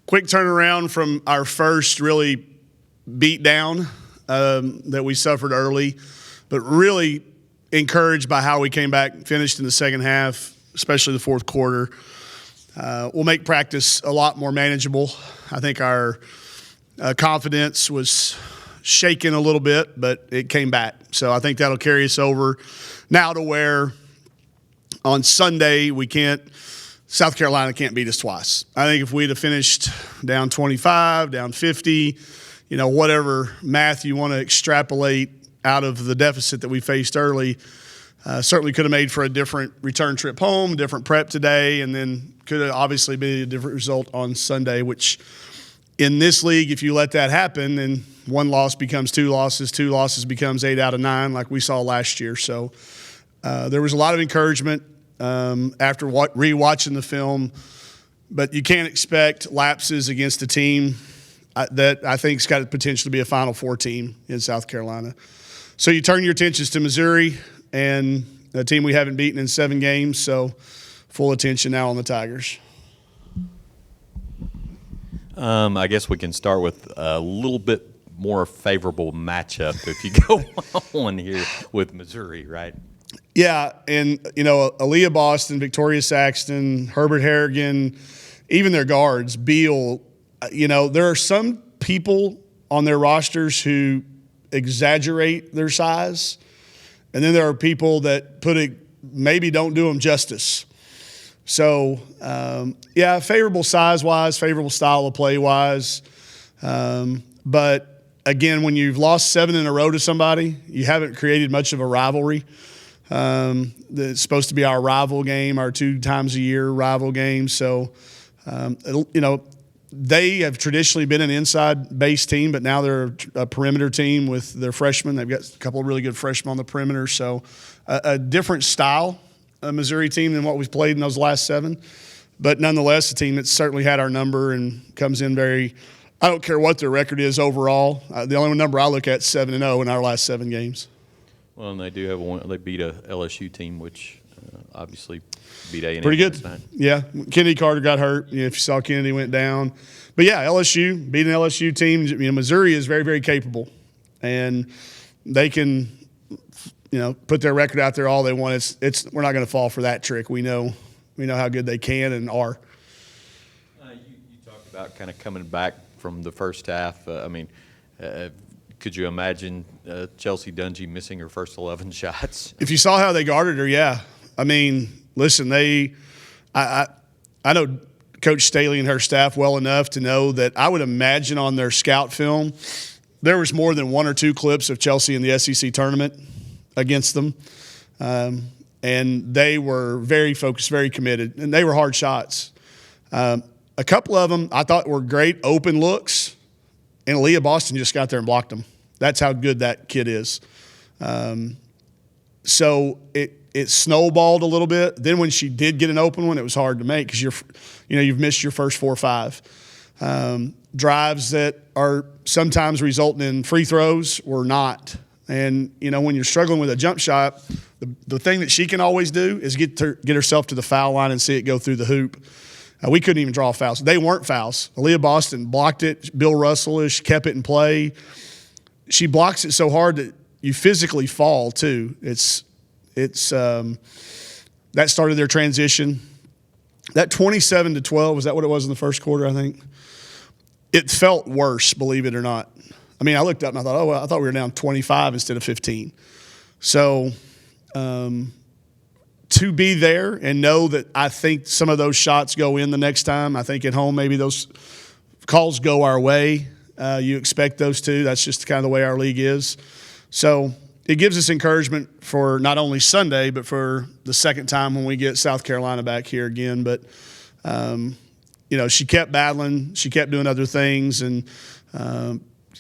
Quick turnaround from our first really beatdown that we suffered early, but really encouraged by how we came back, finished in the second half, especially the fourth quarter. We'll make practice a lot more manageable. I think our confidence was shaken a little bit, but it came back. So I think that'll carry us over now to where on Sunday South Carolina can't beat us twice. I think if we'd have finished down 25, down 50, whatever math you want to extrapolate out of the deficit that we faced early, certainly could have made for a different return trip home, different prep today, and then could have obviously been a different result on Sunday, which in this league, if you let that happen, then one loss becomes two losses becomes 8 out of 9 like we saw last year. So there was a lot of encouragement after rewatching the film, but you can't expect lapses against a team that I think's got the potential to be a Final Four team in South Carolina. So you turn your attentions to Missouri and a team we haven't beaten in 7 games, so full attention now on the Tigers. I guess we can start with a little bit more favorable matchup if you go on here with Missouri, right? Yeah, and, Aaliyah Boston, Victoria Saxton, Herbert Harrigan, even their guards, Beal, there are some people on their rosters who exaggerate their size, and then there are people that maybe don't do them justice. So, favorable size-wise, favorable style of play-wise. But, again, when you've lost 7 in a row to somebody, you haven't created much of a rivalry. It's supposed to be our rival game, our 2 times a year rival game. So, they have traditionally been an inside-based team, but now they're a perimeter team with their freshmen. They've got a couple of really good freshmen on the perimeter. So, a different style, a Missouri team than what we've played in those last 7. But nonetheless, a team that's certainly had our number and comes in I don't care what their record is overall. The only number I look at is 7-0 in our last 7 games. Well, and they do have they beat a LSU team, which obviously beat A&M. Pretty good. Yeah. Kennedy Carter got hurt. If you saw Kennedy went down. But, yeah, LSU, beat an LSU team. Missouri is very, very capable. And they can – put their record out there all they want. We're not going to fall for that trick. We know how good they can and are. You talked about kind of coming back from the first half. Could you imagine Chelsea Dungy missing her first 11 shots? If you saw how they guarded her, yeah. Listen, I know Coach Staley and her staff well enough to know that I would imagine on their scout film there was more than 1 or 2 clips of Chelsea in the SEC tournament against them. And they were very focused, very committed, and they were hard shots. A couple of them I thought were great open looks, and Aaliyah Boston just got there and blocked them. That's how good that kid is. So it snowballed a little bit. Then when she did get an open one, it was hard to make because you've missed your first 4 or 5. Drives that are sometimes resulting in free throws or not. And, when you're struggling with a jump shot, the thing that she can always do is get herself to the foul line and see it go through the hoop. We couldn't even draw fouls. They weren't fouls. Aaliyah Boston blocked it. Bill Russell-ish kept it in play. She blocks it so hard that you physically fall, too. That started their transition. That 27-12, was that what it was in the first quarter, I think? It felt worse, believe it or not. I looked up and I thought, I thought we were down 25 instead of 15. So to be there and know that I think some of those shots go in the next time. I think at home maybe those calls go our way. You expect those to. That's just kind of the way our league is. So it gives us encouragement for not only Sunday but for the second time when we get South Carolina back here again. But, she kept battling. She kept doing other things and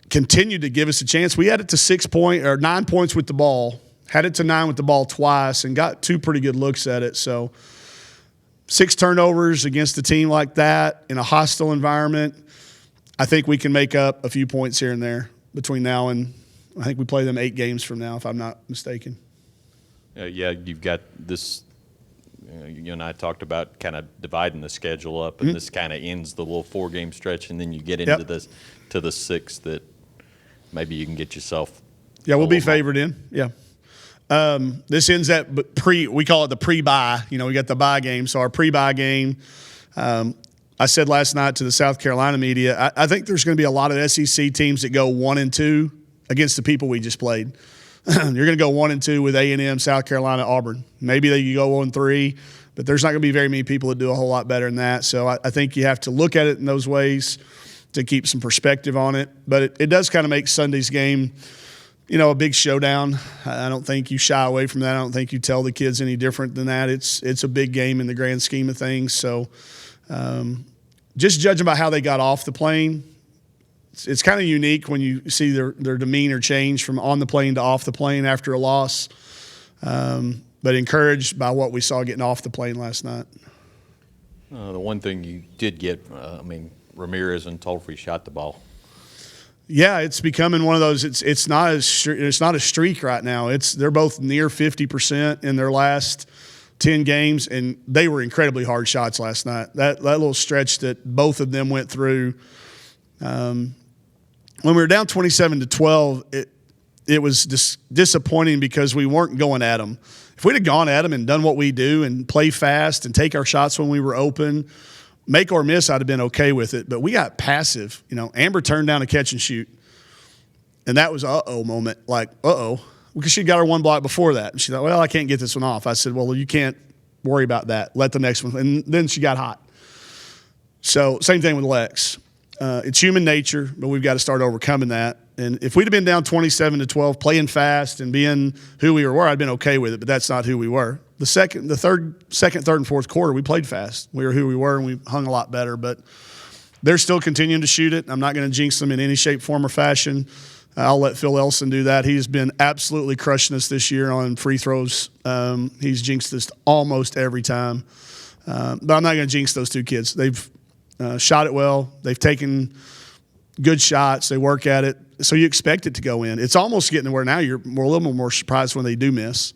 continued to give us a chance. We had it to 9 points with the ball, had it to 9 with the ball twice, and got 2 pretty good looks at it. So 6 turnovers against a team like that in a hostile environment, I think we can make up a few points here and there between now and I think we play them 8 games from now, if I'm not mistaken. Yeah, you've got this you and I talked about kind of dividing the schedule up, and this kind of ends the little 4-game stretch, and then you get into this to the 6 that maybe you can get yourself. Yeah, we'll be favored in. Yeah. This ends that we call it the pre-bye. We got the bye game. So our pre-bye game, I said last night to the South Carolina media, I think there's going to be a lot of SEC teams that go 1-2 against the people we just played. You're going to go 1-2 with A&M, South Carolina, Auburn. Maybe they go 1-3, but there's not going to be very many people that do a whole lot better than that. So I think you have to look at it in those ways to keep some perspective on it. But it does kind of make Sunday's game, a big showdown. I don't think you shy away from that. I don't think you tell the kids any different than that. It's a big game in the grand scheme of things. So just judging by how they got off the plane, it's kind of unique when you see their demeanor change from on the plane to off the plane after a loss. But encouraged by what we saw getting off the plane last night. The one thing you did get, Ramirez and Tolfree shot the ball. Yeah, it's becoming one of those. It's not a streak right now. They're both near 50% in their last 10 games, and they were incredibly hard shots last night. That little stretch that both of them went through. When we were down 27-12, it was disappointing because we weren't going at them. If we'd have gone at them and done what we do and play fast and take our shots when we were open, make or miss, I'd have been okay with it. But we got passive. Amber turned down a catch and shoot, and that was uh-oh moment. Like, uh-oh. Because she got her one block before that. And she thought, well, I can't get this one off. I said, well, you can't worry about that. Let the next one. And then she got hot. So same thing with Lex. It's human nature, but we've got to start overcoming that. And if we'd have been down 27-12, playing fast and being who we were, I'd been okay with it, but that's not who we were. The second, third, and fourth quarter, we played fast. We were who we were, and we hung a lot better. But they're still continuing to shoot it. I'm not going to jinx them in any shape, form, or fashion. I'll let Phil Elson do that. He's been absolutely crushing us this year on free throws. He's jinxed us almost every time. But I'm not going to jinx those two kids. They've shot it well. They've taken good shots. They work at it. So you expect it to go in. It's almost getting to where now you're a little more surprised when they do miss.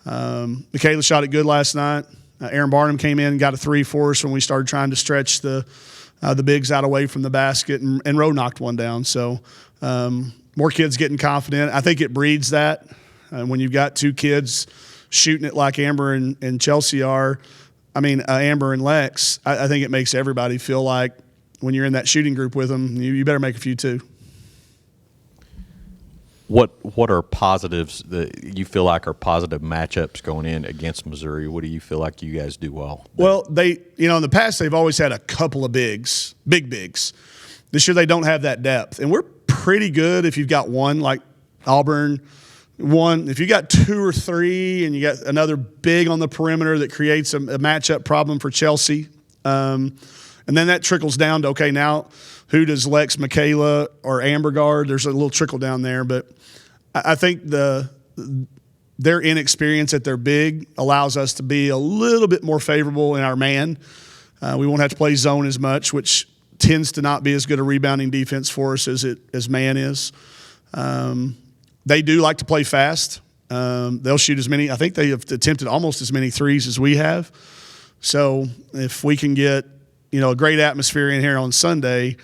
Michaela shot it good last night. Aaron Barnum came in and got a 3 for us when we started trying to stretch the bigs out away from the basket, and Rowe knocked one down. So more kids getting confident. I think it breeds that. When you've got two kids shooting it like Amber and Chelsea are, Amber and Lex, I think it makes everybody feel like when you're in that shooting group with them, you better make a few too. What are positives that you feel like are positive matchups going in against Missouri? What do you feel like you guys do well? Well, they, in the past they've always had a couple of big bigs. This year they don't have that depth, and we're pretty good if you've got one like Auburn. One, if you got 2 or 3 and you got another big on the perimeter that creates a matchup problem for Chelsea. And then that trickles down to, okay, now who does Lex, Michaela, or Amber guard? There's a little trickle down there. But I think their inexperience at their big allows us to be a little bit more favorable in our man. We won't have to play zone as much, which tends to not be as good a rebounding defense for us as man is. They do like to play fast. They'll shoot as many. I think they have attempted almost as many threes as we have. So if we can get a great atmosphere in here on Sunday,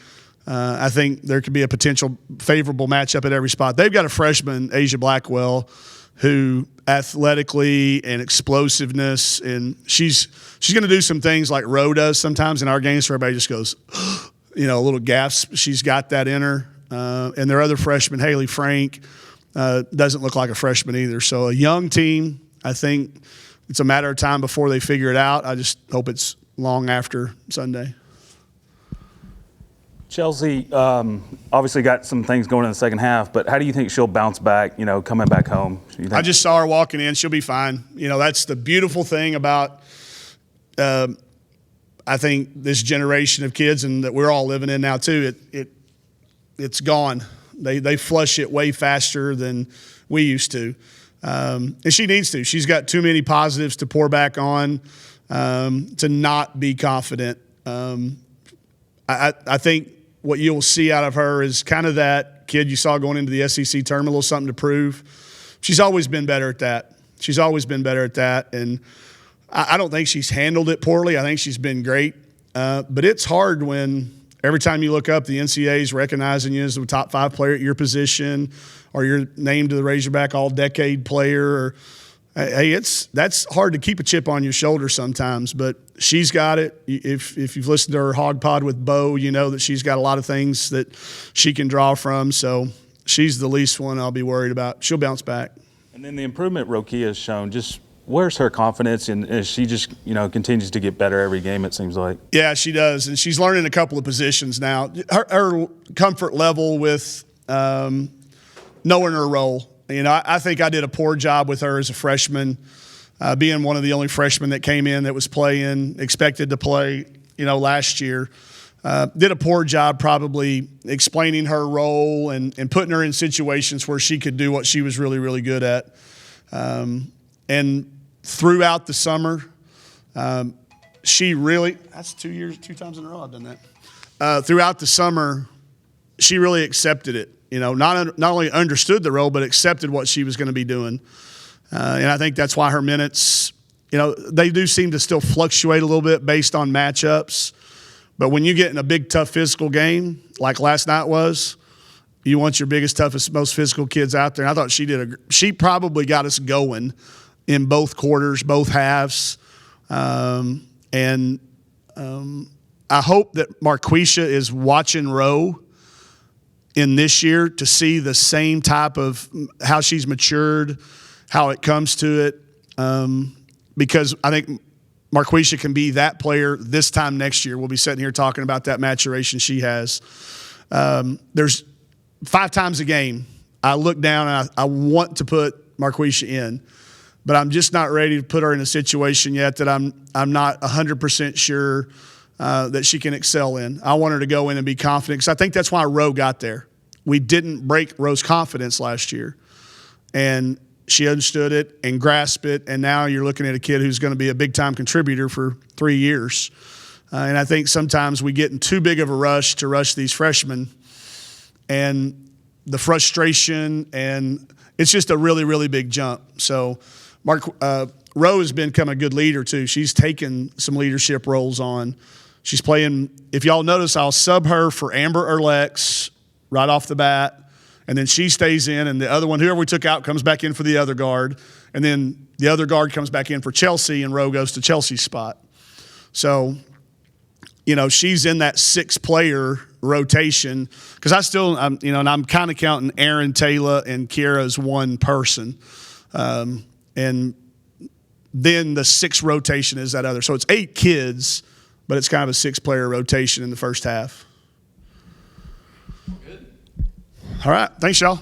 I think there could be a potential favorable matchup at every spot. They've got a freshman, Asia Blackwell, who athletically and explosiveness, and she's going to do some things like Rowe does sometimes in our games where everybody just goes, a little gasp. She's got that in her. And their other freshman, Haley Frank, doesn't look like a freshman either. So a young team, I think it's a matter of time before they figure it out. I just hope it's long after Sunday. Chelsea obviously got some things going in the second half, but how do you think she'll bounce back, coming back home? I just saw her walking in. She'll be fine. That's the beautiful thing about I think this generation of kids and that we're all living in now too. It's gone. They flush it way faster than we used to. And she needs to. She's got too many positives to pour back on to not be confident. I think what you'll see out of her is kind of that kid you saw going into the SEC tournament, a little something to prove. She's always been better at that. And I don't think she's handled it poorly. I think she's been great. But it's hard when every time you look up, the NCAA is recognizing you as the top 5 player at your position, or you're named to the Razorback All-Decade player. Or, hey, that's hard to keep a chip on your shoulder sometimes. But she's got it. If you've listened to her Hog Pod with Bo, you know that she's got a lot of things that she can draw from. So she's the least one I'll be worried about. She'll bounce back. And then the improvement Rokia has shown, just where's her confidence, and as she just continues to get better every game, it seems like? Yeah, she does, and she's learning a couple of positions now. Her comfort level with knowing her role. I think I did a poor job with her as a freshman, being one of the only freshmen that came in that was playing, expected to play, last year. Did a poor job probably explaining her role and putting her in situations where she could do what she was really, really good at. And throughout the summer, she really – that's 2 times in a row I've done that. Throughout the summer, she really accepted it. Not only understood the role, but accepted what she was going to be doing. And I think that's why her minutes, they do seem to still fluctuate a little bit based on matchups. But when you get in a big, tough physical game like last night was, you want your biggest, toughest, most physical kids out there. And I thought she probably got us going in both quarters, both halves. I hope that Marquisha is watching Roe in this year to see the same type of how she's matured, how it comes to it, because I think Marquisha can be that player this time next year. We'll be sitting here talking about that maturation she has. There's 5 times a game I look down and I want to put Marquisha in, but I'm just not ready to put her in a situation yet that I'm not 100% sure that she can excel in. I want her to go in and be confident, because I think that's why Roe got there. We didn't break Roe's confidence last year, and she understood it and grasped it, and now you're looking at a kid who's going to be a big-time contributor for 3 years. And I think sometimes we get in too big of a rush to rush these freshmen, and the frustration, and it's just a really, really big jump. So Roe has become a good leader too. She's taken some leadership roles on. She's playing, if y'all notice, I'll sub her for Amber or Lex right off the bat, and then she stays in, and the other one, whoever we took out, comes back in for the other guard, and then the other guard comes back in for Chelsea, and Roe goes to Chelsea's spot. So, she's in that 6-player rotation, because and I'm kind of counting Aaron, Taylor, and Kiera as one person. And then the 6th rotation is that other. So it's 8 kids, but it's kind of a 6-player rotation in the first half. Good. All right. Thanks, y'all.